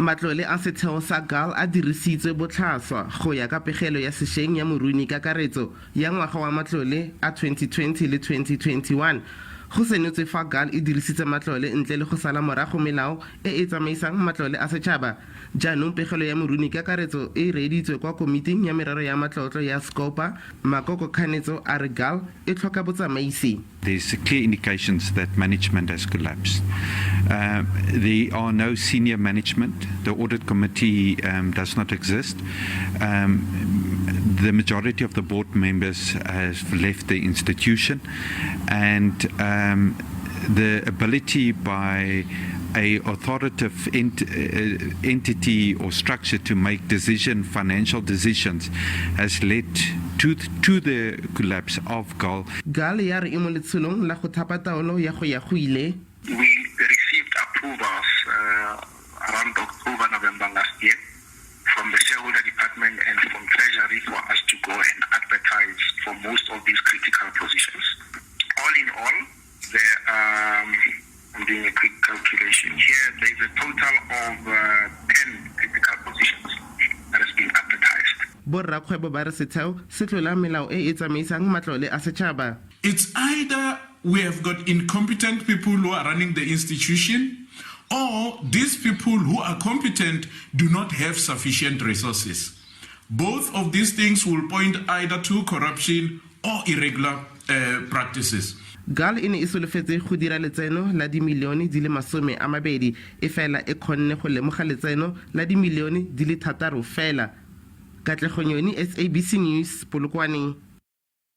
Matlole a Setheo sa GAL a dirisitswe botlhaswa go ya ka pegelo ya seshweng ya moruni ka karetso ya ngwaga wa matlole a 2020 le 2021. Go senetswe fa GAL e dirisitse matlole ntle le go sala morago melao e tsamaisang matlole a setšhaba. Jaanong pegelo ya moruni ka karetso e reeditswe kwa komiting ya merero ya matlotlo ya Scopa. Makoko Khanetso a re GAL e tlhoka botsamaisi. There's clear indications that management has collapsed. There are no senior management. The audit committee does not exist. The majority of the board members have left the institution, and the ability by a authoritative entity or structure to make financial decisions has led to the collapse of GAL. GAL ya re imo letsolong la go thapa taolo ya go ile. We received approvals around October, November last year from the shareholder department and from Treasury for us to go and advertise for most of these critical positions. All in all, there I'm doing a quick calculation here. There is a total of 10 critical positions that has been advertised. Borrakgwebo ba re Setheo se tlola melao e tsamaisang matlole a setšhaba. It's either we have got incompetent people who are running the institution, or these people who are competent do not have sufficient resources. Both of these things will point either to corruption or irregular practices. GAL e ne e solofetse go dira letseno la dimilione di le 20 e fela e kgonne go lemoga letseno la dimilione di le 6 fela. Katlegonyoni, SABC News, Polokwane.